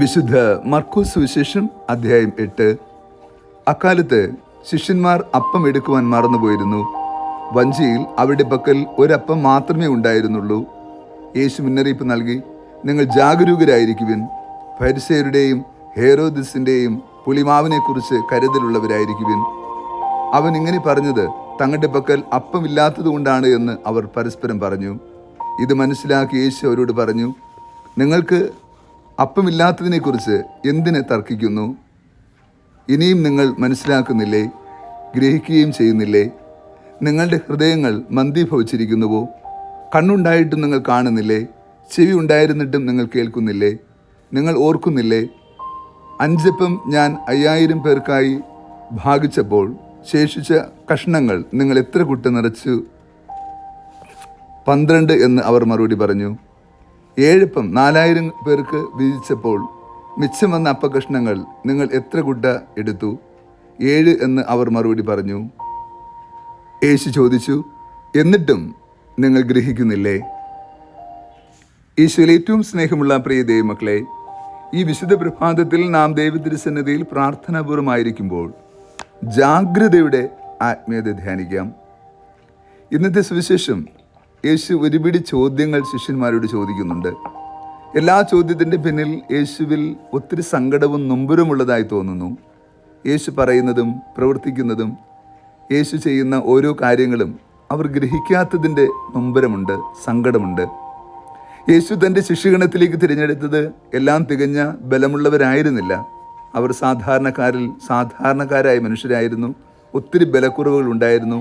വിശുദ്ധ മർക്കോസ് സുവിശേഷം അധ്യായം 8. അക്കാലത്ത് ശിഷ്യന്മാർ അപ്പം എടുക്കുവാൻ മറന്നുപോയിരുന്നു. വഞ്ചിയിൽ അവരുടെ പക്കൽ ഒരപ്പം മാത്രമേ ഉണ്ടായിരുന്നുള്ളൂ. യേശു മുന്നറിയിപ്പ് നൽകി, നിങ്ങൾ ജാഗരൂകരായിരിക്കുവിൻ. ഫരിസേയരുടെയും ഹേരോദിസിൻ്റെയും പുളിമാവിനെക്കുറിച്ച് കരുതലുള്ളവരായിരിക്കുവിൻ. അവൻ ഇങ്ങനെ പറഞ്ഞത് തങ്ങളുടെ പക്കൽ അപ്പമില്ലാത്തതുകൊണ്ടാണ് എന്ന് അവർ പരസ്പരം പറഞ്ഞു. ഇത് മനസ്സിലാക്കി യേശു അവരോട് പറഞ്ഞു, നിങ്ങൾക്ക് അപ്പമില്ലാത്തതിനെക്കുറിച്ച് എന്തിന് തർക്കിക്കുന്നു? ഇനിയും നിങ്ങൾ മനസ്സിലാക്കുന്നില്ലേ? ഗ്രഹിക്കുകയും ചെയ്യുന്നില്ലേ? നിങ്ങളുടെ ഹൃദയങ്ങൾ മന്ദീഭവിച്ചിരിക്കുന്നുവോ? കണ്ണുണ്ടായിട്ടും നിങ്ങൾ കാണുന്നില്ലേ? ചെവി ഉണ്ടായിരുന്നിട്ടും നിങ്ങൾ കേൾക്കുന്നില്ലേ? നിങ്ങൾ ഓർക്കുന്നില്ലേ? 5 അപ്പം ഞാൻ 5000 പേർക്കായി ഭാഗിച്ചപ്പോൾ ശേഷിച്ച കഷ്ണങ്ങൾ നിങ്ങൾ എത്ര കുട്ട നിറച്ചു? 12 എന്ന് അവർ മറുപടി പറഞ്ഞു. 7 അപ്പം 4000 പേർക്ക് വീതിച്ചപ്പോൾ മിച്ചം വന്ന അപ്പകഷ്ണങ്ങൾ നിങ്ങൾ എത്ര കുട്ട എടുത്തു? 7 എന്ന് അവർ മറുപടി പറഞ്ഞു. യേശു ചോദിച്ചു, എന്നിട്ടും നിങ്ങൾ ഗ്രഹിക്കുന്നില്ലേ? ഈശോയിൽ ഏറ്റവും സ്നേഹമുള്ള പ്രിയ ദൈവമക്കളെ, ഈ വിശുദ്ധ പ്രഭാതത്തിൽ നാം ദൈവതിരുസന്നിധിയിൽ പ്രാർത്ഥനാപൂർവമായിരിക്കുമ്പോൾ ജാഗ്രതയുടെ ആത്മീയത ധ്യാനിക്കാം. ഇന്നത്തെ സുവിശേഷം യേശു ഒരുപിടി ചോദ്യങ്ങൾ ശിഷ്യന്മാരോട് ചോദിക്കുന്നുണ്ട്. എല്ലാ ചോദ്യത്തിൻ്റെ പിന്നിൽ യേശുവിൽ ഒത്തിരി സങ്കടവും നൊമ്പരമുള്ളതായി തോന്നുന്നു. യേശു പറയുന്നതും പ്രവർത്തിക്കുന്നതും യേശു ചെയ്യുന്ന ഓരോ കാര്യങ്ങളും അവർ ഗ്രഹിക്കാത്തതിൻ്റെ നൊമ്പരമുണ്ട്, സങ്കടമുണ്ട്. യേശു തൻ്റെ ശിഷ്യഗണത്തിലേക്ക് തിരഞ്ഞെടുത്തത് എല്ലാം തികഞ്ഞ ബലമുള്ളവരായിരുന്നില്ല. അവർ സാധാരണക്കാരായ മനുഷ്യരായിരുന്നു. ഒത്തിരി ബലക്കുറവുകൾ ഉണ്ടായിരുന്നു.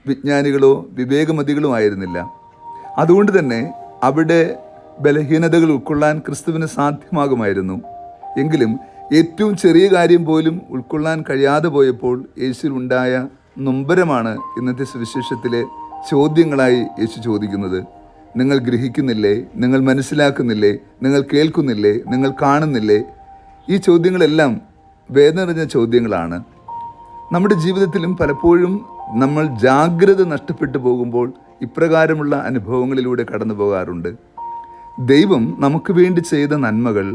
വിജ്ഞാനികളോ വിവേകമതികളോ ആയിരുന്നില്ല. അതുകൊണ്ട് തന്നെ അവിടെ ബലഹീനതകൾ ഉൾക്കൊള്ളാൻ ക്രിസ്തുവിന് സാധ്യമാകുമായിരുന്നു. എങ്കിലും ഏറ്റവും ചെറിയ കാര്യം പോലും ഉൾക്കൊള്ളാൻ കഴിയാതെ പോയപ്പോൾ യേശുവിലുണ്ടായ നൊമ്പരമാണ് ഇന്നത്തെ സുവിശേഷത്തിലെ ചോദ്യങ്ങളായി യേശു ചോദിക്കുന്നത്. നിങ്ങൾ ഗ്രഹിക്കുന്നില്ലേ? നിങ്ങൾ മനസ്സിലാക്കുന്നില്ലേ? നിങ്ങൾ കേൾക്കുന്നില്ലേ? നിങ്ങൾ കാണുന്നില്ലേ? ഈ ചോദ്യങ്ങളെല്ലാം വേദന നിറഞ്ഞ ചോദ്യങ്ങളാണ്. നമ്മുടെ ജീവിതത്തിലും പലപ്പോഴും നമ്മൾ ജാഗ്രത നഷ്ടപ്പെട്ടു പോകുമ്പോൾ ഇപ്രകാരമുള്ള അനുഭവങ്ങളിലൂടെ കടന്നു പോകാറുണ്ട്. ദൈവം നമുക്ക് വേണ്ടി ചെയ്ത നന്മകൾ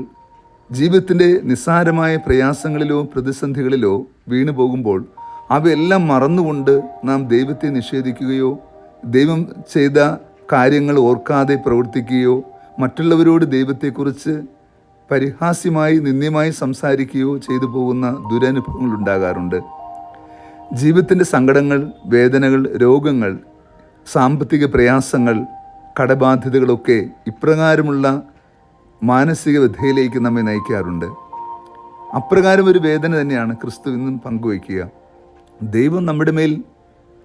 ജീവിതത്തിൻ്റെ നിസ്സാരമായ പ്രയാസങ്ങളിലോ പ്രതിസന്ധികളിലോ വീണു പോകുമ്പോൾ അവയെല്ലാം മറന്നുകൊണ്ട് നാം ദൈവത്തെ നിഷേധിക്കുകയോ ദൈവം ചെയ്ത കാര്യങ്ങൾ ഓർക്കാതെ പ്രവർത്തിക്കുകയോ മറ്റുള്ളവരോട് ദൈവത്തെക്കുറിച്ച് പരിഹാസ്യമായി നിന്ദ്യമായി സംസാരിക്കുകയോ ചെയ്തു പോകുന്ന ദുരനുഭവങ്ങൾ ഉണ്ടാകാറുണ്ട്. ജീവിതത്തിൻ്റെ സങ്കടങ്ങൾ, വേദനകൾ, രോഗങ്ങൾ, സാമ്പത്തിക പ്രയാസങ്ങൾ, കടബാധ്യതകളൊക്കെ ഇപ്രകാരമുള്ള മാനസിക വ്യഥയിലേക്ക് നമ്മെ നയിക്കാറുണ്ട്. അപ്രകാരം ഒരു വേദന തന്നെയാണ് ക്രിസ്തു ഇന്നും പങ്കുവയ്ക്കുക. ദൈവം നമ്മുടെ മേൽ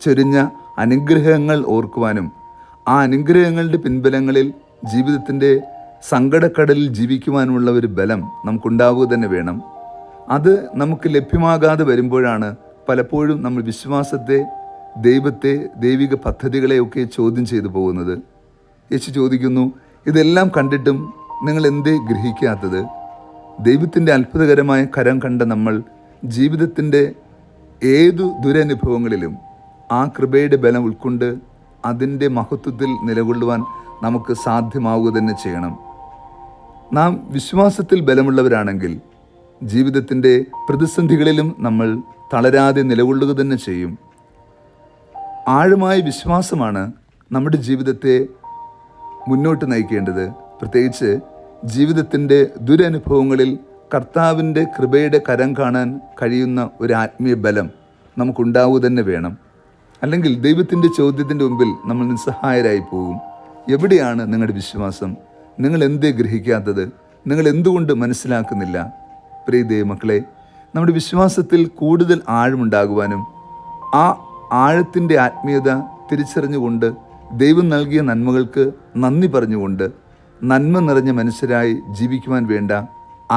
ചൊരിഞ്ഞ അനുഗ്രഹങ്ങൾ ഓർക്കുവാനും ആ അനുഗ്രഹങ്ങളുടെ പിൻബലങ്ങളിൽ ജീവിതത്തിൻ്റെ സങ്കടക്കടലിൽ ജീവിക്കുവാനുമുള്ള ഒരു ബലം നമുക്കുണ്ടാവുക തന്നെ വേണം. അത് നമുക്ക് ലഭ്യമാകാതെ വരുമ്പോഴാണ് പലപ്പോഴും നമ്മൾ വിശ്വാസത്തെ, ദൈവത്തെ, ദൈവിക പദ്ധതികളെയൊക്കെ ചോദ്യം ചെയ്തു പോകുന്നത്. യേശു ചോദിക്കുന്നു, ഇതെല്ലാം കണ്ടിട്ടും നിങ്ങൾ എന്തേ ഗ്രഹിക്കാത്തത്? ദൈവത്തിൻ്റെ അത്ഭുതകരമായ കരം കണ്ട നമ്മൾ ജീവിതത്തിൻ്റെ ഏതു ദുരനുഭവങ്ങളിലും ആ കൃപയുടെ ബലം ഉൾക്കൊണ്ട് അതിൻ്റെ മഹത്വത്തിൽ നിലകൊള്ളുവാൻ നമുക്ക് സാധ്യമാവുക തന്നെ ചെയ്യണം. നാം വിശ്വാസത്തിൽ ബലമുള്ളവരാണെങ്കിൽ ജീവിതത്തിൻ്റെ പ്രതിസന്ധികളിലും നമ്മൾ തളരാതെ നിലകൊള്ളുക തന്നെ ചെയ്യും. ആഴമായ വിശ്വാസമാണ് നമ്മുടെ ജീവിതത്തെ മുന്നോട്ട് നയിക്കേണ്ടത്. പ്രത്യേകിച്ച് ജീവിതത്തിൻ്റെ ദുരനുഭവങ്ങളിൽ കർത്താവിൻ്റെ കൃപയുടെ കരം കാണാൻ കഴിയുന്ന ഒരു ആത്മീയ ബലം നമുക്കുണ്ടാവുക തന്നെ വേണം. അല്ലെങ്കിൽ ദൈവത്തിൻ്റെ ചോദ്യത്തിൻ്റെ മുമ്പിൽ നമ്മൾ നിസ്സഹായരായി പോകും. എവിടെയാണ് നിങ്ങളുടെ വിശ്വാസം? നിങ്ങൾ എന്തേ ഗ്രഹിക്കാത്തത്? നിങ്ങൾ എന്തുകൊണ്ട് മനസ്സിലാക്കുന്നില്ല? പ്രിയ ദൈവമക്കളെ, നമ്മുടെ വിശ്വാസത്തിൽ കൂടുതൽ ആഴമുണ്ടാകുവാനും ആ ആഴത്തിൻ്റെ ആത്മീയത തിരിച്ചറിഞ്ഞുകൊണ്ട് ദൈവം നൽകിയ നന്മകൾക്ക് നന്ദി പറഞ്ഞുകൊണ്ട് നന്മ നിറഞ്ഞ മനുഷ്യരായി ജീവിക്കുവാൻ വേണ്ട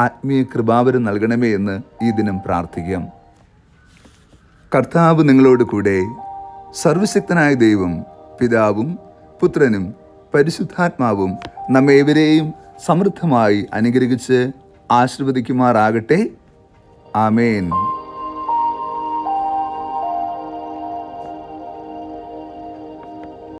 ആത്മീയ കൃപാവരം നൽകണമേ എന്ന് ഈ ദിനം പ്രാർത്ഥിക്കാം. കർത്താവ് നിങ്ങളോട് കൂടെ. സർവശക്തനായ ദൈവം പിതാവും പുത്രനും പരിശുദ്ധാത്മാവും നമ്മേവരെയും സമൃദ്ധമായി അനുഗ്രഹിച്ച് ആശീർവദിക്കുമാറാകട്ടെ. ആമേൻ.